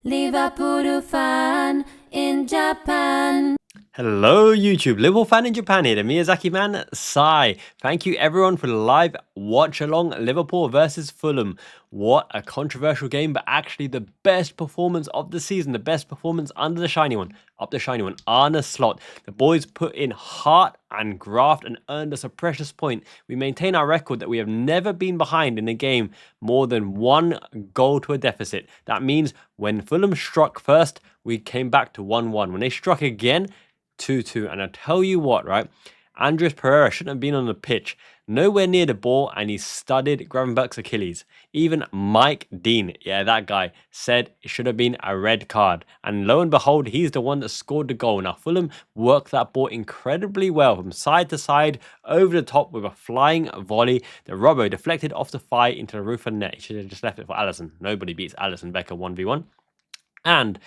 Liverpool fan in Japan. Hello YouTube, Liverpool fan in Japan here, the Miyazaki man, Sai. Thank you everyone for the live watch along Liverpool versus Fulham. What a controversial game, but actually the best performance of the season, the best performance under the shiny one, Arne Slot. The boys put in heart and graft and earned us a precious point. We maintain our record that we have never been behind in a game more than 1 goal to a deficit. That means when Fulham struck first, we came back to 1-1. When they struck again, 2-2. And I tell you what, right? Andreas Pereira shouldn't have been on the pitch. Nowhere near the ball, and he studied Gravenberch's Achilles. Even Mike Dean, yeah, that guy, said it should have been a red card. And lo and behold, he's the one that scored the goal. Now, Fulham worked that ball incredibly well from side to side, over the top with a flying volley. The Robbo deflected off the thigh into the roof of the net. He should have just left it for Alisson. Nobody beats Alisson Becker 1v1. And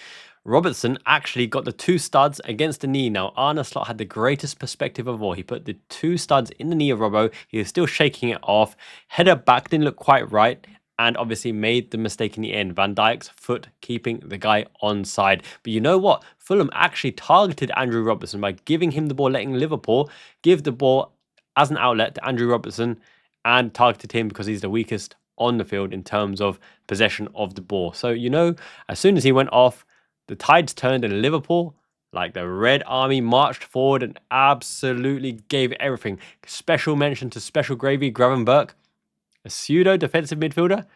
Robertson actually got the 2 studs against the knee. Now, Arne Slot had the greatest perspective of all. He put the 2 studs in the knee of Robbo. He was still shaking it off. Header back didn't look quite right. And obviously made the mistake in the end. Van Dijk's foot keeping the guy onside. But you know what? Fulham actually targeted Andrew Robertson by giving him the ball, letting Liverpool give the ball as an outlet to Andrew Robertson and targeted him because he's the weakest on the field in terms of possession of the ball. So, you know, as soon as he went off, the tides turned and Liverpool, like the Red Army, marched forward and absolutely gave it everything. Special mention to Special Gravy Gravenberch, a pseudo defensive midfielder,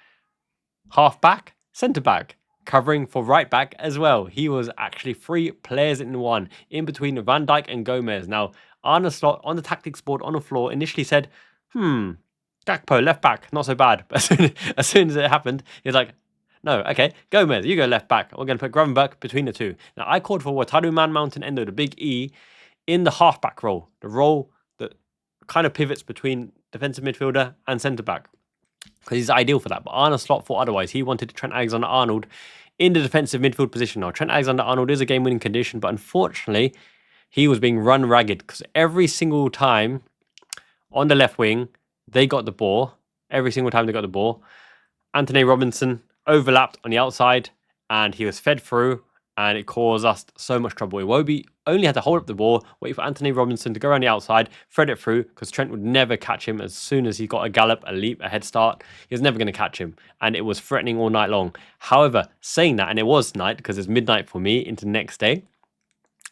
half back, centre back, covering for right back as well. He was actually 3 players in one, in between Van Dijk and Gomez. Now, Arne Slot on the tactics board on the floor initially said, Gakpo, left back, not so bad. But as soon as it happened, he was like, no, okay, Gomez, you go left back. We're going to put Gravenberch between the two. Now, I called for Wataru Man Mountain Endo, the big E, in the half-back role. The role that kind of pivots between defensive midfielder and centre-back. Because he's ideal for that. But Arne Slot thought otherwise. He wanted Trent Alexander-Arnold in the defensive midfield position. Now, Trent Alexander-Arnold is a game-winning condition, but unfortunately, he was being run ragged. Because every single time on the left wing, they got the ball. Every single time they got the ball, Anthony Robinson overlapped on the outside and he was fed through and it caused us so much trouble. Iwobi only had to hold up the ball, wait for Anthony Robinson to go around the outside, thread it through because Trent would never catch him as soon as he got a gallop, a leap, a head start. He was never going to catch him and it was threatening all night long. However, saying that, and it was night because it's midnight for me into the next day,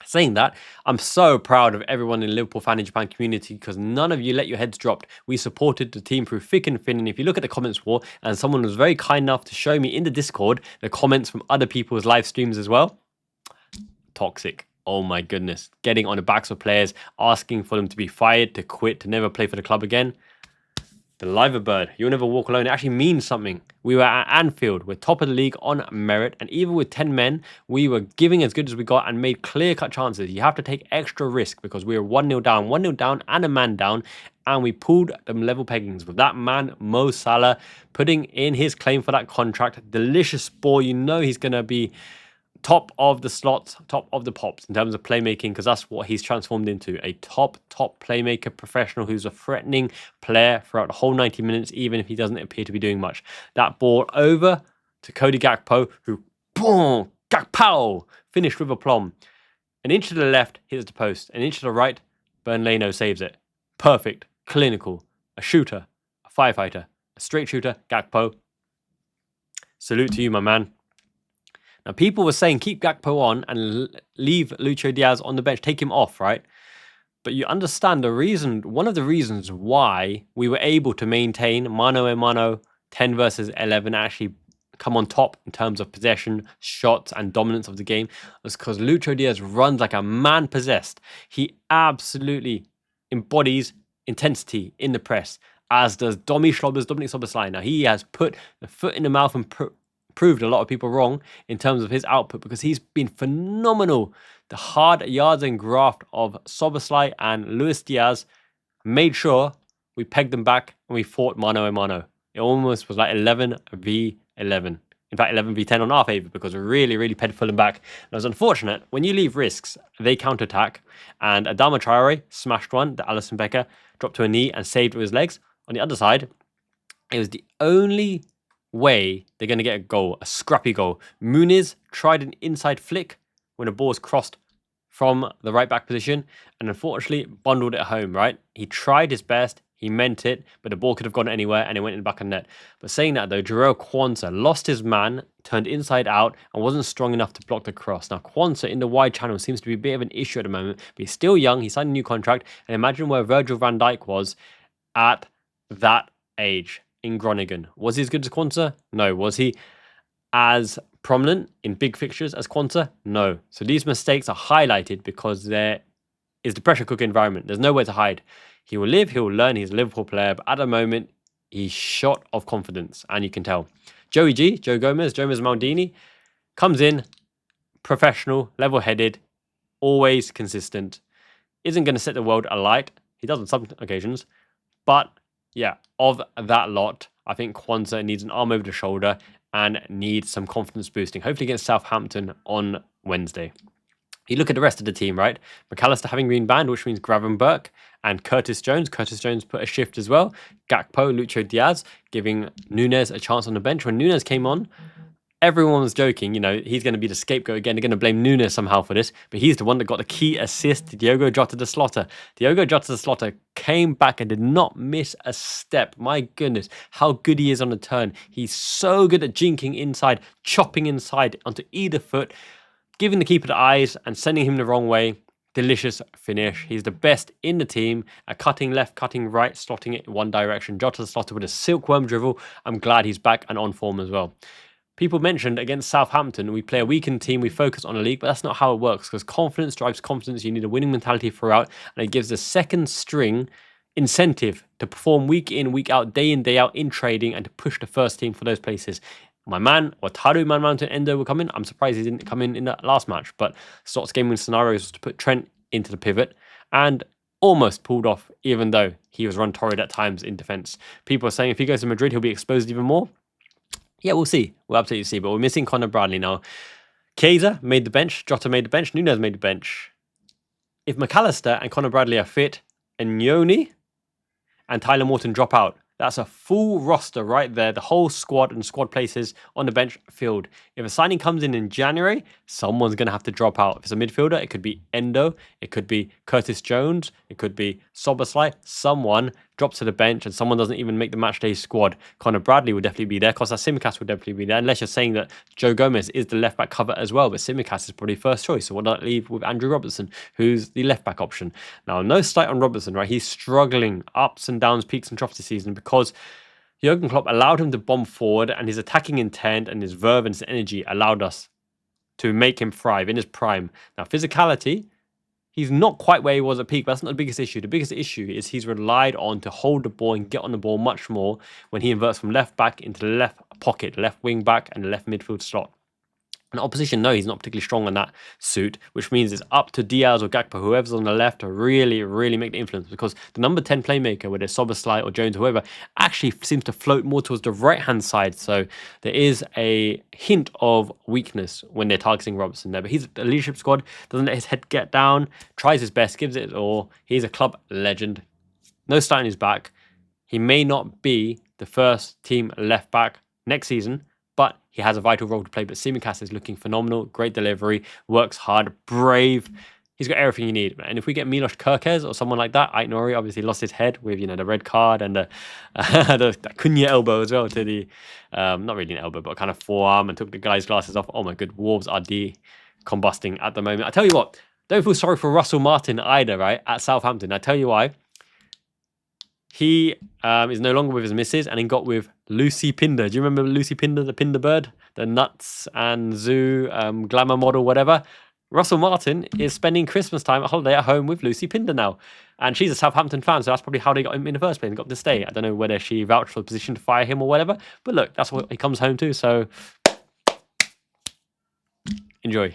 saying that, I'm so proud of everyone in the Liverpool fan in Japan community because none of you let your heads drop. We supported the team through thick and thin. And if you look at the comments wall, and someone was very kind enough to show me in the Discord the comments from other people's live streams as well. Toxic. Oh my goodness. Getting on the backs of players, asking for them to be fired, to quit, to never play for the club again. The Liver Bird, you'll never walk alone. It actually means something. We were at Anfield. We're top of the league on merit. And even with 10 men, we were giving as good as we got and made clear-cut chances. You have to take extra risk because we were 1-0 down. 1-0 down and a man down. And we pulled them level peggings with that man, Mo Salah, putting in his claim for that contract. Delicious ball. You know he's going to be top of the slots, top of the pops in terms of playmaking because that's what he's transformed into, a top playmaker professional who's a threatening player throughout the whole 90 minutes, even if he doesn't appear to be doing much. That ball over to Cody Gakpo, who, boom, Gakpo, finished with aplomb. An inch to the left, hits the post. An inch to the right, Bernleno saves it. Perfect, clinical, a shooter, a firefighter, a straight shooter, Gakpo. Salute to you, my man. Now, people were saying keep Gakpo on and leave Lucho Diaz on the bench, take him off, right? But you understand the reason, one of the reasons why we were able to maintain mano a mano, 10 versus 11, actually come on top in terms of possession, shots, and dominance of the game was because Lucho Diaz runs like a man possessed. He absolutely embodies intensity in the press, as does Dominic Szoboszlai. Now, he has put the foot in the mouth and proved a lot of people wrong in terms of his output because he's been phenomenal. The hard yards and graft of Szoboszlai and Luis Diaz made sure we pegged them back and we fought mano a mano. It almost was like 11v11. In fact, 11v10 on our favour because we really pegged Fulham back. And it was unfortunate. When you leave risks, they counter-attack. And Adama Traore smashed one that Alisson Becker dropped to a knee and saved with his legs. On the other side, it was the only way they're going to get a goal, a scrappy goal. Nunez tried an inside flick when the ball was crossed from the right back position and unfortunately bundled it home, right? He tried his best, he meant it, but the ball could have gone anywhere and it went in the back of net. But saying that though, Jarrell Quansah lost his man, turned inside out and wasn't strong enough to block the cross. Now Quansah in the wide channel seems to be a bit of an issue at the moment, but he's still young, he signed a new contract, and imagine where Virgil van Dijk was at that age in Groningen. Was he as good as Quansah? No. Was he as prominent in big fixtures as Quansah? No. So these mistakes are highlighted because there is the pressure cooker environment. There's nowhere to hide. He will live, he will learn, he's a Liverpool player, but at the moment, he's shot of confidence, and you can tell. Joe Gomez Maldini, comes in, professional, level-headed, always consistent, isn't going to set the world alight. He does on some occasions, but yeah, of that lot, I think Quansah needs an arm over the shoulder and needs some confidence boosting, hopefully against Southampton on Wednesday. You look at the rest of the team, right? McAllister having been banned, which means Gravenberch and Curtis Jones. Curtis Jones put a shift as well. Gakpo, Lucho Diaz, giving Nunez a chance on the bench. When Nunez came on, everyone was joking, he's going to be the scapegoat again. They're going to blame Nunez somehow for this, but he's the one that got the key assist to Diogo Jota the Slaughter. Diogo Jota the Slaughter came back and did not miss a step. My goodness, how good he is on the turn. He's so good at jinking inside, chopping inside onto either foot, giving the keeper the eyes and sending him the wrong way. Delicious finish. He's the best in the team at cutting left, cutting right, slotting it in one direction. Jota the Slaughter with a silkworm dribble. I'm glad he's back and on form as well. People mentioned against Southampton, we play a weakened team, we focus on a league, but that's not how it works because confidence drives confidence. You need a winning mentality throughout, and it gives the second string incentive to perform week in, week out, day in, day out in trading and to push the first team for those places. My man, Wataru Man Mountain Endo will come in. I'm surprised he didn't come in that last match, but Slott's game winning scenarios was to put Trent into the pivot and almost pulled off, even though he was run torrid at times in defence. People are saying if he goes to Madrid, he'll be exposed even more. Yeah, we'll see. We'll absolutely see. But we're missing Conor Bradley now. Chiesa made the bench. Jota made the bench. Nunez made the bench. If McAllister and Conor Bradley are fit, and Nyoni and Tyler Morton drop out, that's a full roster right there. The whole squad and squad places on the bench filled. If a signing comes in January, someone's going to have to drop out. If it's a midfielder, it could be Endo. It could be Curtis Jones. It could be Soboslai. Someone drops to the bench and someone doesn't even make the matchday squad. Conor Bradley will definitely be there. Kostas Tsimikas will definitely be there. Unless you're saying that Joe Gomez is the left-back cover as well. But Tsimikas is probably first choice. So what does that leave with Andy Robertson, who's the left-back option? Now, no slight on Robertson, right? He's struggling, ups and downs, peaks and troughs this season because Jurgen Klopp allowed him to bomb forward and his attacking intent and his verve and his energy allowed us to make him thrive in his prime. Now, physicality, he's not quite where he was at peak, but that's not the biggest issue. The biggest issue is he's relied on to hold the ball and get on the ball much more when he inverts from left back into the left pocket, left wing back and the left midfield slot. And opposition, no, he's not particularly strong on that suit, which means it's up to Diaz or Gakpo, whoever's on the left, to really, really make the influence because the number 10 playmaker, whether it's Soboslai or Jones or whoever, actually seems to float more towards the right-hand side. So there is a hint of weakness when they're targeting Robertson there. But he's a leadership squad, doesn't let his head get down, tries his best, gives it all. He's a club legend. No start in his back. He may not be the first team left back next season, but he has a vital role to play. But Tsimikas is looking phenomenal. Great delivery. Works hard. Brave. He's got everything you need. And if we get Milos Kerkez or someone like that, Ait Nori obviously lost his head with, the red card and the Cunha elbow as well to the, not really an elbow, but kind of forearm and took the guy's glasses off. Oh my good. Wolves are combusting at the moment. I tell you what, don't feel sorry for Russell Martin either, right? At Southampton. I tell you why. He is no longer with his missus and he got with Lucy Pinder. Do you remember Lucy Pinder, the Pinder bird? The nuts and zoo glamour model, whatever. Russell Martin is spending Christmas time at holiday at home with Lucy Pinder now. And she's a Southampton fan, so that's probably how they got him in the first place and got to stay. I don't know whether she vouched for the position to fire him or whatever. But look, that's what he comes home to, so enjoy.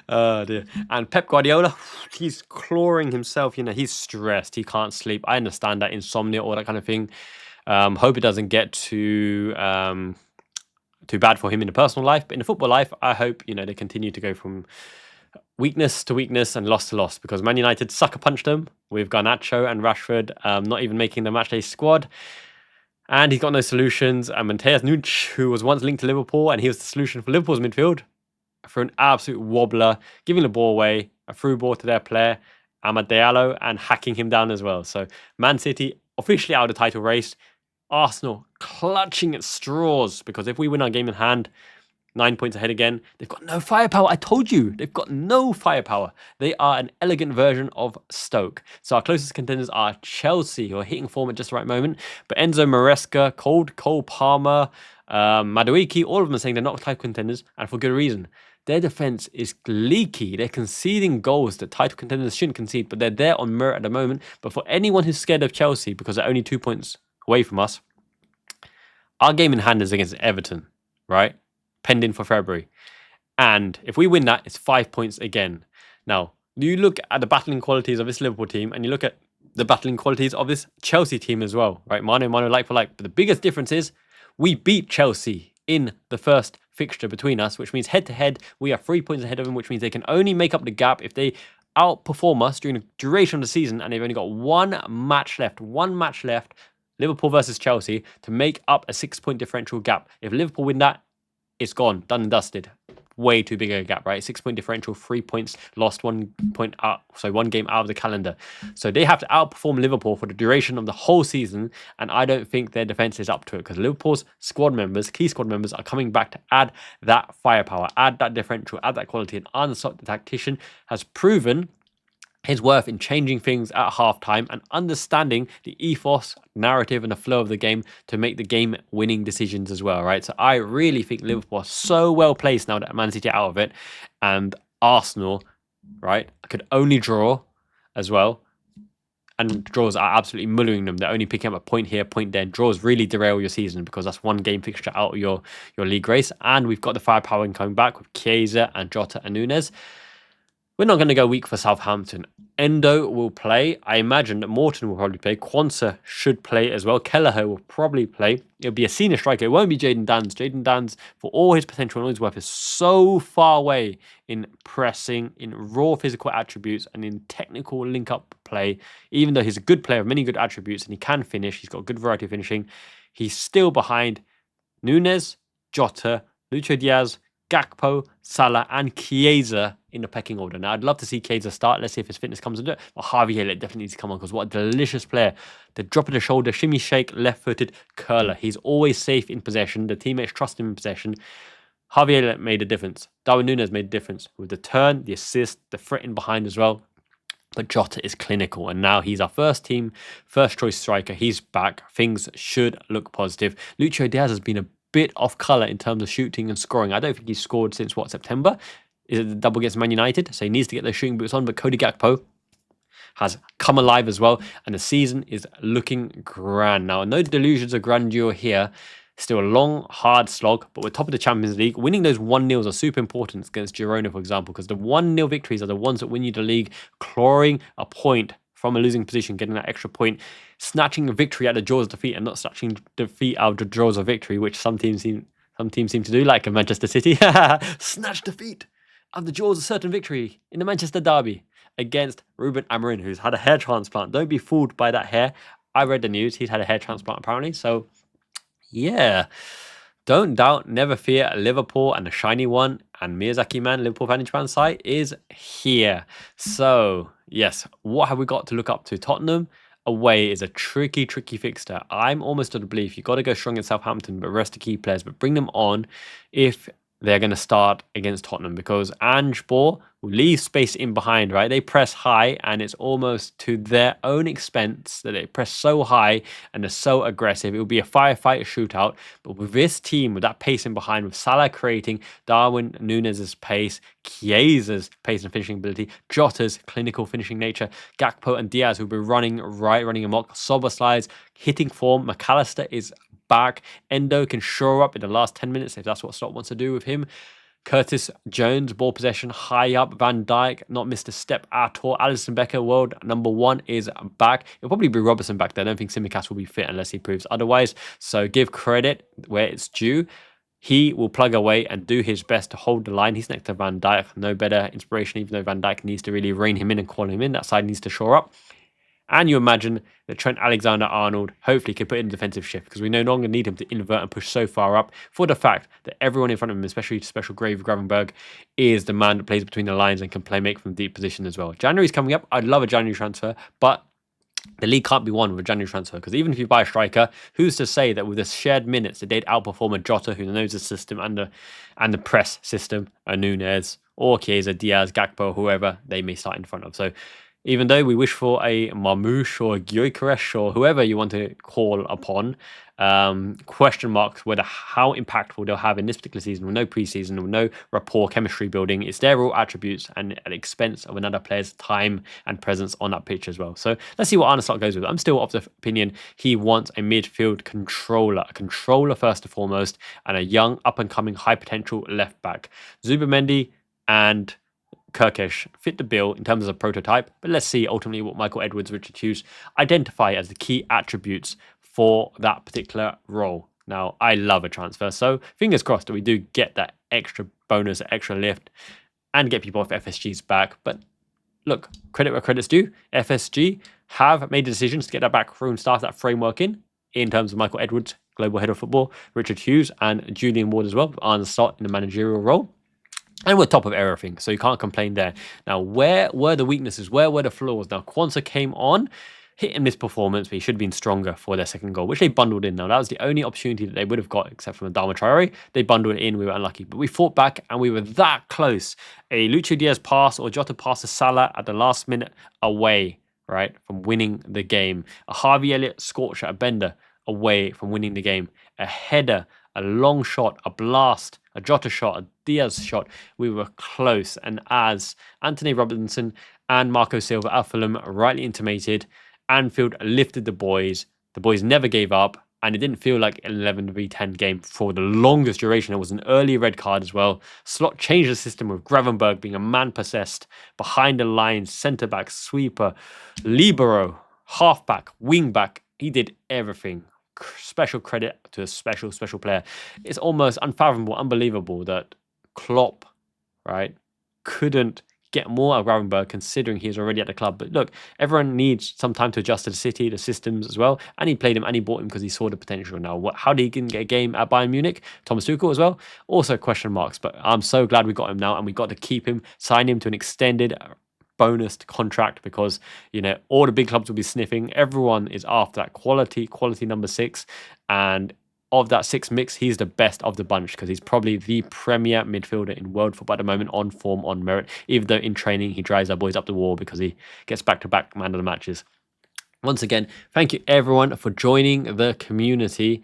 Oh dear. And Pep Guardiola, he's clawing himself. He's stressed. He can't sleep. I understand that, insomnia, all that kind of thing. Hope it doesn't get too bad for him in the personal life. But in the football life, I hope they continue to go from weakness to weakness and loss to loss, because Man United sucker punched them with Garnacho and Rashford not even making the matchday squad. And he's got no solutions. And Mateus Nunes, who was once linked to Liverpool, and he was the solution for Liverpool's midfield, for an absolute wobbler, giving the ball away, a through ball to their player, Amad Diallo, and hacking him down as well. So Man City officially out of the title race. Arsenal clutching at straws, because if we win our game in hand, 9 points ahead again, they've got no firepower. I told you, they've got no firepower. They are an elegant version of Stoke. So our closest contenders are Chelsea, who are hitting form at just the right moment. But Enzo Maresca, Cole Palmer, Madueke, all of them are saying they're not title contenders, and for good reason. Their defense is leaky. They're conceding goals that title contenders shouldn't concede, but they're there on merit at the moment. But for anyone who's scared of Chelsea, because they're only 2 points away from us, our game in hand is against Everton, right? Pending for February. And if we win that, it's 5 points again. Now, you look at the battling qualities of this Liverpool team, and you look at the battling qualities of this Chelsea team as well, right? Mano, like for like. But the biggest difference is we beat Chelsea in the first fixture between us, which means head-to-head, we are 3 points ahead of them, which means they can only make up the gap if they outperform us during the duration of the season, and they've only got one match left, Liverpool versus Chelsea, to make up a 6 point differential gap. If Liverpool win that, it's gone, done and dusted. Way too big a gap, right? 6 point differential, 3 points lost, 1 point out, so 1 game out of the calendar. So they have to outperform Liverpool for the duration of the whole season, and I don't think their defense is up to it, because Liverpool's squad members, key squad members, are coming back to add that firepower, add that differential, add that quality. And Arne, the tactician, has proven his worth in changing things at halftime and understanding the ethos, narrative, and the flow of the game to make the game-winning decisions as well, right? So I really think Liverpool are so well placed now that Man City are out of it, and Arsenal, right, could only draw as well. And draws are absolutely mullering them. They're only picking up a point here, point there. Draws really derail your season, because that's 1 game fixture out of your league race. And we've got the firepower in coming back with Chiesa and Jota and Nunez. We're not going to go weak for Southampton. Endo will play. I imagine that Morton will probably play. Quansah should play as well. Kelleher will probably play. It'll be a senior striker. It won't be Jayden Danns. Jayden Danns, for all his potential and all his worth, is so far away in pressing, in raw physical attributes, and in technical link-up play. Even though he's a good player with many good attributes and he can finish, he's got a good variety of finishing, he's still behind Nunez, Jota, Lucho Diaz, Gakpo, Salah, and Chiesa in the pecking order. Now, I'd love to see Chiesa start. Let's see if his fitness comes into it. But Javier definitely needs to come on, because what a delicious player. The drop of the shoulder, shimmy shake, left-footed curler. He's always safe in possession. The teammates trust him in possession. Javier made a difference. Darwin Nunez made a difference with the turn, the assist, the threat in behind as well. But Jota is clinical, and now he's our first choice striker. He's back. Things should look positive. Lucho Diaz has been a bit off colour in terms of shooting and scoring. I don't think he's scored since, September? Is it the double against Man United? So he needs to get those shooting boots on. But Cody Gakpo has come alive as well, and the season is looking grand. Now, no delusions of grandeur here. Still a long, hard slog, but we're top of the Champions League. Winning those 1-0s are super important against Girona, for example, because the 1-0 victories are the ones that win you the league, clawing a point from a losing position, getting that extra point, snatching a victory at the jaws of defeat, and not snatching defeat out of the jaws of victory, which some teams seem to do, like Manchester City. Snatch defeat of the jaws of certain victory in the Manchester derby against Ruben Amorim, who's had a hair transplant. Don't be fooled by that hair. I read the news. He's had a hair transplant, apparently. So, yeah. Don't doubt, never fear. Liverpool, and the shiny one, and Miyazaki Man, Liverpool fan in Japan site, is here. So, yes, what have we got to look up to? Tottenham away is a tricky fixture. I'm almost of the belief you've got to go strong in Southampton, but rest the key players, but bring them on if they're going to start against Tottenham, because Ange Ball will leave space in behind, right? They press high, and it's almost to their own expense that they press so high and they're so aggressive. It will be a firefight, shootout. But with this team, with that pace in behind, with Salah creating, Darwin Nunez's pace, Chiesa's pace and finishing ability, Jota's clinical finishing nature, Gakpo and Diaz, who'll be running amok, Szoboszlai's hitting form, McAllister is back. Endo can shore up in the last 10 minutes if that's what Slot wants to do with him. Curtis Jones, ball possession high up. Van Dijk, not missed a step at all. Alisson Becker, world number 1, is back. It'll probably be Robertson back there. I don't think Tsimikas will be fit unless he proves otherwise. So give credit where it's due. He will plug away and do his best to hold the line. He's next to Van Dijk. No better inspiration, even though Van Dijk needs to really rein him in and call him in. That side needs to shore up. And you imagine that Trent Alexander-Arnold hopefully can put in a defensive shift because we no longer need him to invert and push so far up for the fact that everyone in front of him, especially Special Grave Gravenberg, is the man that plays between the lines and can play make from deep position as well. January's coming up. I'd love a January transfer, but the league can't be won with a January transfer because even if you buy a striker, who's to say that with the shared minutes that they'd outperform a Jota who knows the system and the press system, a Nunez or Chiesa, Diaz, Gakpo, whoever they may start in front of. So even though we wish for a Marmoush or a Gyökeres or whoever you want to call upon, question marks whether how impactful they'll have in this particular season with no preseason, with no rapport, chemistry building. It's their raw attributes and at the expense of another player's time and presence on that pitch as well. So let's see what Arne goes with. I'm still of the opinion he wants a midfield controller, a controller first and foremost, and a young, up-and-coming, high-potential left-back. Zubimendi and Kirkesh fit the bill in terms of a prototype, but let's see ultimately what Michael Edwards, Richard Hughes identify as the key attributes for that particular role. Now, I love a transfer, so fingers crossed that we do get that extra bonus, extra lift, and get people off FSG's back. But look, credit where credit's due. FSG have made the decisions to get that back room staff, that framework in terms of Michael Edwards, global head of football, Richard Hughes, and Julian Ward as well, Arne Slot in the managerial role. And we're top of everything, so you can't complain there. Now, where were the weaknesses? Where were the flaws? Now, Kwanzaa came on, hit in this performance, but he should have been stronger for their second goal, which they bundled in. Now, that was the only opportunity that they would have got, except from Adama Traore. They bundled it in. We were unlucky, but we fought back, and we were that close. A Lucho Diaz pass or Jota pass to Salah at the last minute away, right, from winning the game. A Harvey Elliott scorcher, a bender, away from winning the game. A header, a long shot, a blast, a Jota shot, a Diaz shot. We were close. And as Anthony Robertson and Marco Silva at Fulham rightly intimated, Anfield lifted the boys never gave up. And it didn't feel like an 11v10 game for the longest duration. It was an early red card as well. Slot changed the system with Gravenberg being a man-possessed, behind the lines, centre-back, sweeper, libero, half-back, wing-back. He did everything. Special credit to a special player. It's almost unfathomable, unbelievable that Klopp, right, couldn't get more out of Gravenberg considering he's already at the club. But look, everyone needs some time to adjust to the city, the systems as well. And he played him and he bought him because he saw the potential. Now, how did he get a game at Bayern Munich? Thomas Tuchel as well? Also question marks. But I'm so glad we got him now and we got to keep him, sign him to an extended bonus contract because, you know, all the big clubs will be sniffing. Everyone is after that quality number 6. And of that 6 mix, he's the best of the bunch because he's probably the premier midfielder in world football at the moment, on form, on merit, even though in training he drives our boys up the wall because he gets back-to-back man of the matches. Once again, thank you everyone for joining the community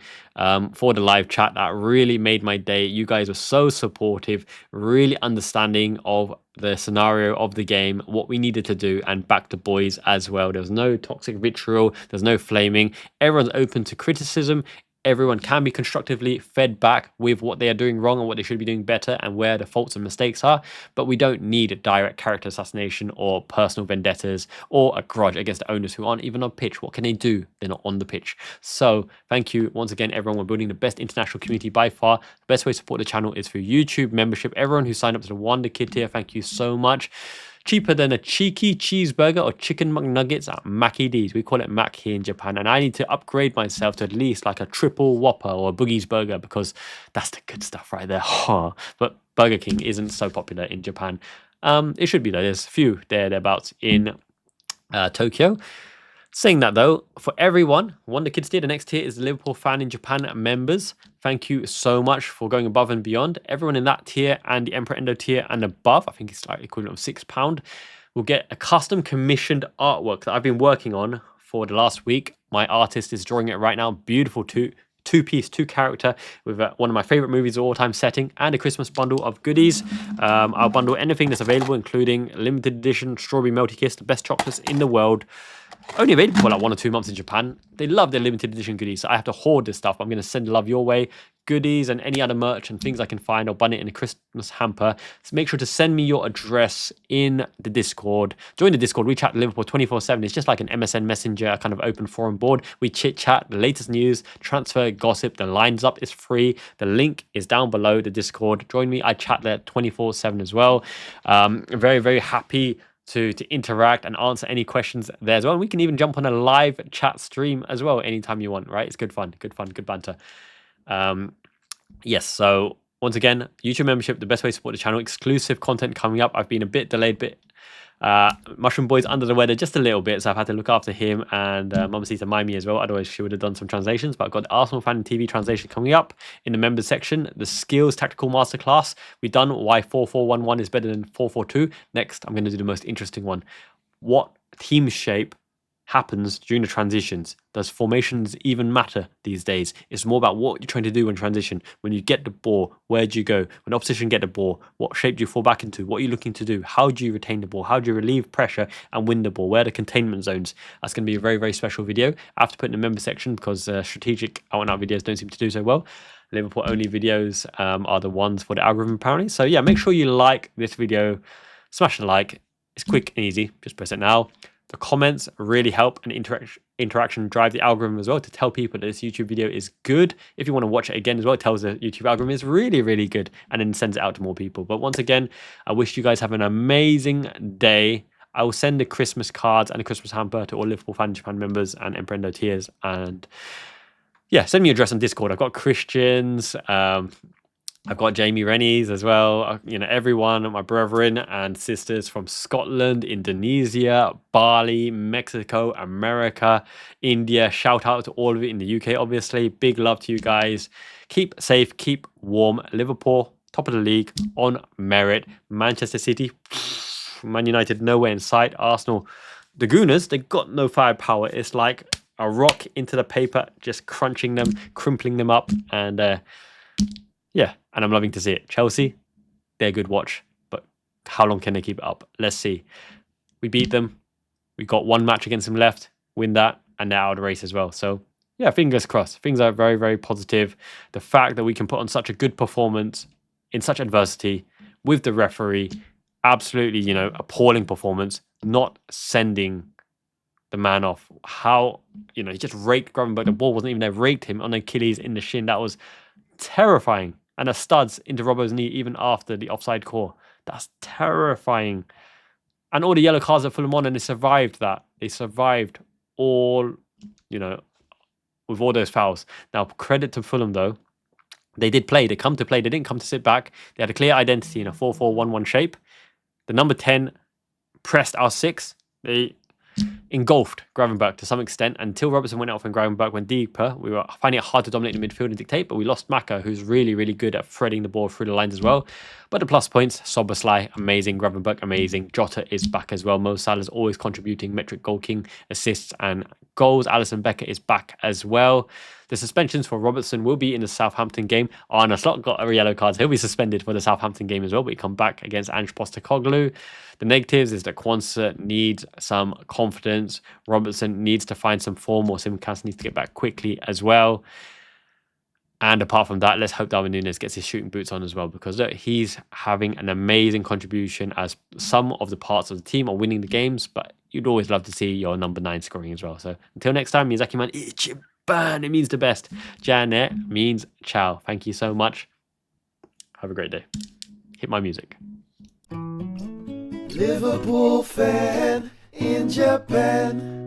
for the live chat. That really made my day. You guys were so supportive, really understanding of the scenario of the game, what we needed to do, and back the boys as well. There's no toxic vitriol. There's no flaming. Everyone's open to criticism. Everyone can be constructively fed back with what they are doing wrong and what they should be doing better and where the faults and mistakes are. But we don't need direct character assassination or personal vendettas or a grudge against the owners who aren't even on pitch. What can they do? They're not on the pitch. So thank you once again, everyone. We're building the best international community by far. The best way to support the channel is through YouTube membership. Everyone who signed up to the Wonder Kid tier, thank you so much. Cheaper than a cheeky cheeseburger or chicken McNuggets at Mackie D's. We call it Mac here in Japan. And I need to upgrade myself to at least like a triple Whopper or a Boogie's Burger because that's the good stuff right there. But Burger King isn't so popular in Japan. It should be though. There's a few thereabouts in Tokyo. Saying that though, for everyone, Wonder Kids tier, the next tier is the Liverpool Fan in Japan members. Thank you so much for going above and beyond. Everyone in that tier and the Emperor Endo tier and above, I think it's like equivalent of £6, will get a custom commissioned artwork that I've been working on for the last week. My artist is drawing it right now. Beautiful two-piece, two-character with one of my favorite movies of all time setting and a Christmas bundle of goodies. I'll bundle anything that's available, including limited edition Strawberry Melty Kiss, the best chocolates in the world. Only available for like 1 or 2 months in Japan. They love their limited edition goodies, so I have to hoard this stuff. I'm going to send love your way. Goodies and any other merch and things I can find. I'll bun it in a Christmas hamper. So make sure to send me your address in the Discord. Join the Discord. We chat Liverpool 24/7. It's just like an MSN Messenger, a kind of open forum board. We chit-chat the latest news, transfer, gossip. The lines up is free. The link is down below the Discord. Join me. I chat there 24/7 as well. Very, very happy to interact and answer any questions there as well. And we can even jump on a live chat stream as well anytime you want, right? It's good fun, good banter. Yes, so once again, YouTube membership, the best way to support the channel. Exclusive content coming up. I've been a bit delayed, Mushroom Boy's under the weather just a little bit, so I've had to look after him, and obviously to Mimi as well. Otherwise, she would have done some translations. But I've got the Arsenal Fan TV translation coming up in the members section. The skills tactical masterclass. We've done why 4-4-1-1 is better than 4-4-2. Next, I'm going to do the most interesting one. What team shape happens during the transitions? Does formations even matter these days? It's more about what you're trying to do in transition. When you get the ball, where do you go? When opposition get the ball, what shape do you fall back into? What are you looking to do? How do you retain the ball? How do you relieve pressure and win the ball? Where are the containment zones? That's going to be a very, very special video. I have to put in the member section because strategic out-and-out videos don't seem to do so well. Liverpool only videos are the ones for the algorithm apparently. So yeah, make sure you like this video. Smash the like. It's quick and easy. Just press it now. The comments really help, and interaction drive the algorithm as well to tell people that this YouTube video is good. If you want to watch it again as well, it tells the YouTube algorithm it's really, really good, and then sends it out to more people. But once again, I wish you guys have an amazing day. I will send the Christmas cards and the Christmas hamper to all Liverpool Fan Japan members and Emprendo tiers. And yeah, send me your address on Discord. I've got Christians. I've got Jamie Rennies as well, you know, everyone, my brethren and sisters from Scotland, Indonesia, Bali, Mexico, America, India. Shout out to all of it in the UK, obviously. Big love to you guys. Keep safe, keep warm. Liverpool, top of the league, on merit. Manchester City, Man United, nowhere in sight. Arsenal, the Gooners, they got no firepower. It's like a rock into the paper, just crunching them, crimpling them up, and yeah, and I'm loving to see it. Chelsea, they're a good watch, but how long can they keep it up? Let's see. We beat them. We got one match against them left, win that, and they're out of the race as well. So yeah, fingers crossed. Things are very, very positive. The fact that we can put on such a good performance in such adversity with the referee, absolutely, you know, appalling performance, not sending the man off. How, you know, he just raked Gravenberch. The ball wasn't even there. Raked him on Achilles in the shin. That was terrifying. And a studs into Robbo's knee even after the offside call. That's terrifying. And all the yellow cards at Fulham on, and they survived that. They survived all, you know, with all those fouls. Now, credit to Fulham, though. They did play. They come to play. They didn't come to sit back. They had a clear identity in a 4-4-1-1 shape. The number 10 pressed our 6. They engulfed Gravenberch to some extent until Robertson went off and Gravenberch went deeper. We were finding it hard to dominate the midfield and dictate, but we lost Maka, who's really, really good at threading the ball through the lines as well. But the plus points, Szoboszlai, amazing. Gravenberch, amazing. Jota is back as well. Mo Salah's always contributing, metric goal king, assists and goals. Alisson Becker is back as well. The suspensions for Robertson will be in the Southampton game. Arne Slot got a yellow card. He'll be suspended for the Southampton game as well, but he come back against Ange Postecoglou. The negatives is that Quansah needs some confidence. Robertson needs to find some form, or Simicast needs to get back quickly as well. And apart from that, let's hope Darwin Nunez gets his shooting boots on as well, because look, he's having an amazing contribution as some of the parts of the team are winning the games, but you'd always love to see your number 9 scoring as well. So until next time, Miyazaki man, Ichiban, it means the best. Janet means ciao. Thank you so much. Have a great day. Hit my music. Liverpool fan in Japan.